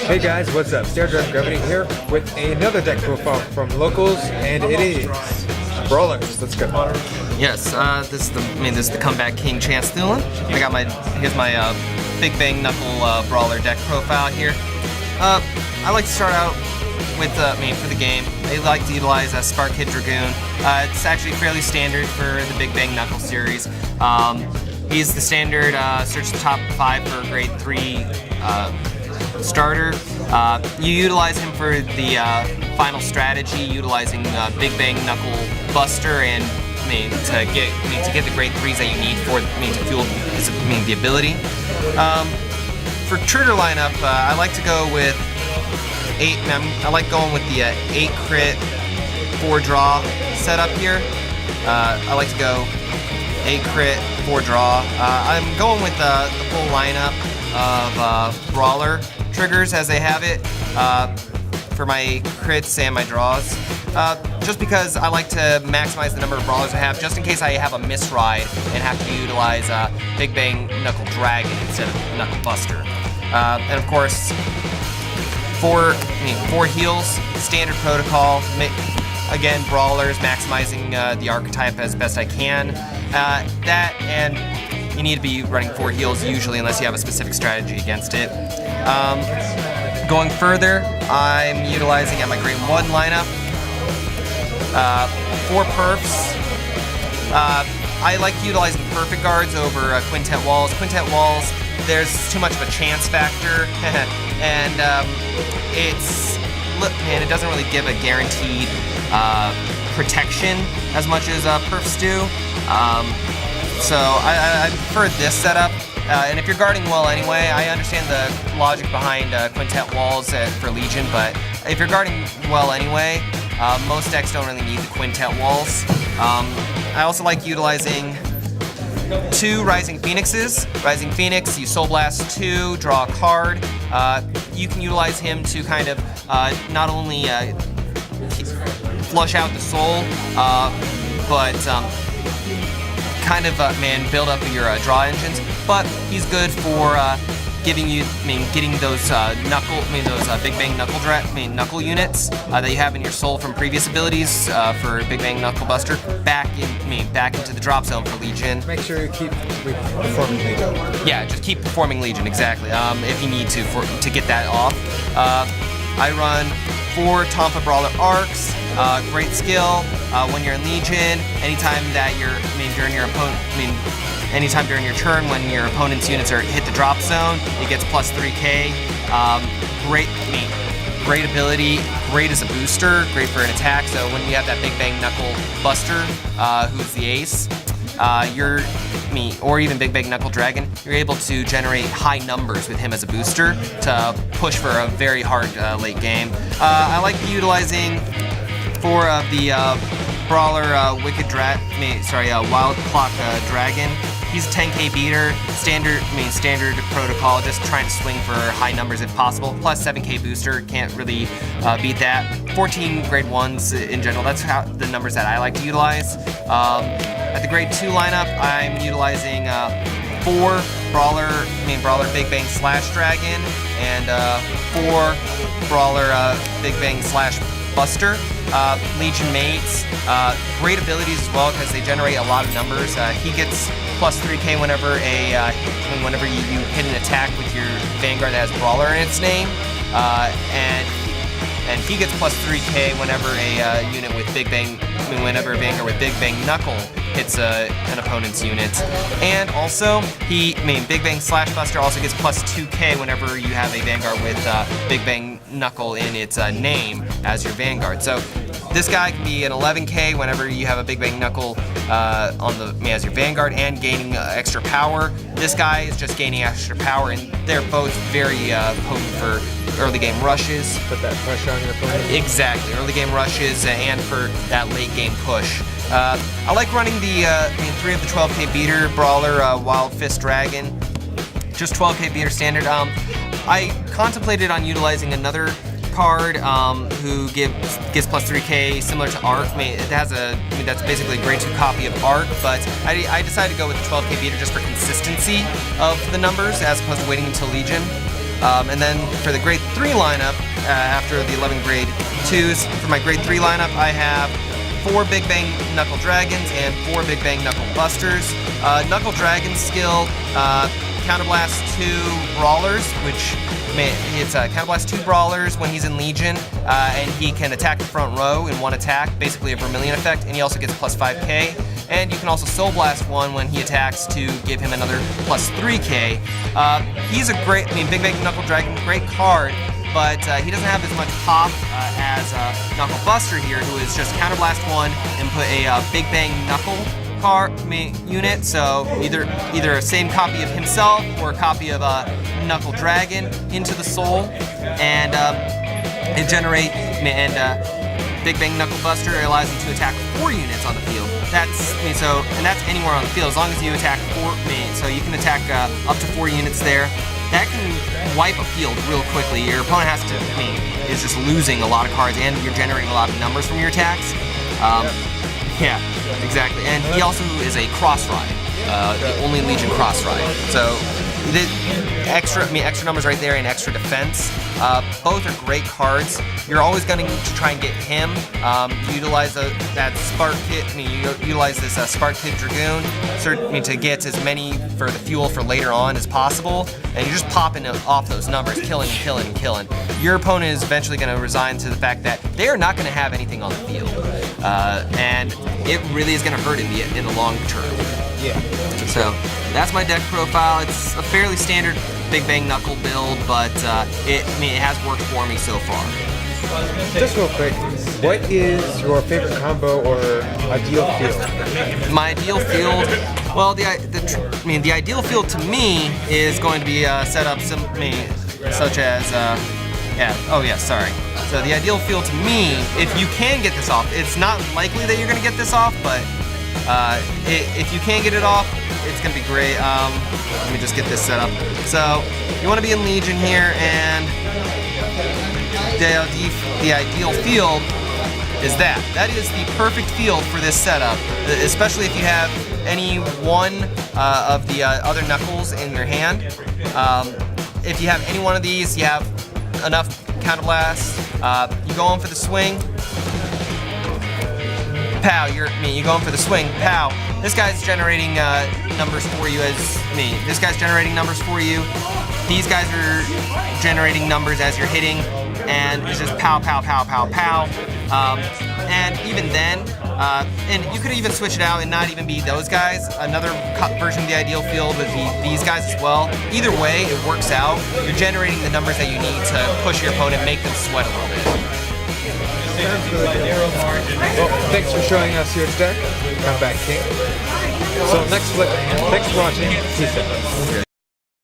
Hey guys, what's up? StereoDragonGravity here with another deck profile from Locals, and it is Brawlers. Let's go. Yes, this is the Comeback King Chance Thulin. Here's my Big Bang Knuckle Brawler deck profile here. I like to start out with for the game. I like to utilize a Spark Hit Dragoon. It's actually fairly standard for the Big Bang Knuckle series. He's the standard search the top 5 for grade 3 starter. You utilize him for the final strategy, utilizing Big Bang Knuckle Buster and to get the grade 3s that you need for to fuel his the ability. For trigger lineup, I like to go with 8. I like going with the 8 crit 4 draw setup here. I like to go 8 crit 4 draw. I'm going with the full lineup of Brawler triggers as they have it for my crits and my draws. Just because I like to maximize the number of Brawlers I have, just in case I have a misride and have to utilize Big Bang Knuckle Dragon instead of Knuckle Buster. And of course, 4 heals, standard protocol. Again, Brawlers, maximizing the archetype as best I can. That, and you need to be running 4 heals usually, unless you have a specific strategy against it. Going further, I'm utilizing at my grade 1 lineup 4 perfs. I like utilizing perfect guards over quintet walls. Quintet walls, there's too much of a chance factor, and it doesn't really give a guaranteed protection as much as perfs do. So I prefer this setup. And if you're guarding well anyway, I understand the logic behind quintet walls for Legion, but if you're guarding well anyway, most decks don't really need the quintet walls. I also like utilizing 2 Rising Phoenixes. Rising Phoenix, you Soul Blast 2, draw a card. You can utilize him to kind of not only flush out the soul, but kind of build up your draw engines. But he's good for getting those Big Bang Knuckle units that you have in your soul from previous abilities for Big Bang Knuckle Buster back into the drop zone for Legion. Make sure you keep performing Legion. Yeah, just keep performing Legion, exactly. If you need to get that off. I run 4 Tompa Brawler arcs. Great skill when you're in Legion. Anytime that anytime during your turn when your opponent's units hit the drop zone, it gets plus 3k. Great ability, great as a booster, great for an attack. So when you have that Big Bang Knuckle Buster, who's the ace, or even Big Bang Knuckle Dragon, you're able to generate high numbers with him as a booster to push for a very hard late game. I like utilizing for the Brawler Wild Clock Dragon. He's a 10k beater, standard protocol, just trying to swing for high numbers if possible. Plus 7k booster, can't really beat that. 14 grade 1s in general, that's the numbers that I like to utilize. At the grade 2 lineup, I'm utilizing 4 Brawler Big Bang Slash Dragon and 4 Brawler Big Bang Slash Buster. Legion mates, great abilities as well because they generate a lot of numbers. He gets plus 3k whenever you hit an attack with your Vanguard that has Brawler in its name, and he gets plus 3k whenever a unit with whenever a Vanguard with Big Bang Knuckle hits an opponent's unit. And also, Big Bang Slash Buster also gets plus 2k whenever you have a Vanguard with Big Bang Knuckle in its name as your Vanguard. So this guy can be an 11k whenever you have a Big Bang Knuckle as your Vanguard and gaining extra power. This guy is just gaining extra power, and they're both very potent for early game rushes. Put that pressure on your opponent. Exactly, early game rushes and for that late game push. I like running the 3 of the 12k beater Brawler Wild Fist Dragon. Just 12k beater standard. I contemplated on utilizing another card who gives plus 3k similar to Arc. That's basically a grade 2 copy of Arc, but I decided to go with the 12k beater just for consistency of the numbers as opposed to waiting until Legion. And then for the grade 3 lineup, after the 11 grade 2s, for my grade 3 lineup, I have 4 Big Bang Knuckle Dragons and 4 Big Bang Knuckle Busters. Knuckle Dragon's skill, Counterblast 2 Brawlers, which it's Counterblast 2 Brawlers when he's in Legion, and he can attack the front row in one attack, basically a Vermilion effect, and he also gets plus 5k. And you can also Soul Blast 1 when he attacks to give him another plus 3k. He's a great, Big Bang Knuckle Dragon, great card, but he doesn't have as much pop as Knuckle Buster here, who is just Counterblast 1 and put a Big Bang Knuckle unit, so either a same copy of himself or a copy of Knuckle Dragon into the Soul, and it generate Big Bang Knuckle Buster allows you to attack 4 units on the field. That's that's anywhere on the field as long as you attack 4. So you can attack up to 4 units there. That can wipe a field real quickly. Your opponent has to is just losing a lot of cards, and you're generating a lot of numbers from your attacks. Yeah, exactly. And he also is a cross ride, the only Legion cross ride. So the extra numbers right there and extra defense. Both are great cards. You're always going to try and get him. Utilize that Spark Kit. Utilize this Spark Kit Dragoon to get as many for the fuel for later on as possible. And you're just popping off those numbers, killing and killing and killing. Your opponent is eventually going to resign to the fact that they are not going to have anything on the field, and it really is going to hurt in the long term. Yeah. So that's my deck profile. It's a fairly standard Big Bang Knuckle build, but it has worked for me so far. Just real quick, what is your favorite combo or ideal field? My ideal field, well, the ideal field to me is going to be set up such as So the ideal field to me, if you can get this off, it's not likely that you're going to get this off, but if you can get it off, it's going to be great. Let me just get this set up. So you want to be in Legion here, and the ideal field is that. That is the perfect field for this setup, especially if you have any one of the other Knuckles in your hand. If you have any one of these, you have enough Counterblast. You go in for the swing. Pow, you going for the swing. Pow. This guy's generating numbers for you as me. This guy's generating numbers for you. These guys are generating numbers as you're hitting, and it's just pow, pow, pow, pow, pow. And even then, and you could even switch it out and not even be those guys. Another version of the ideal field would be these guys as well. Either way, it works out. You're generating the numbers that you need to push your opponent, make them sweat a little bit. Well, thanks for showing us your deck. Come back, King. So thanks for watching. Peace out.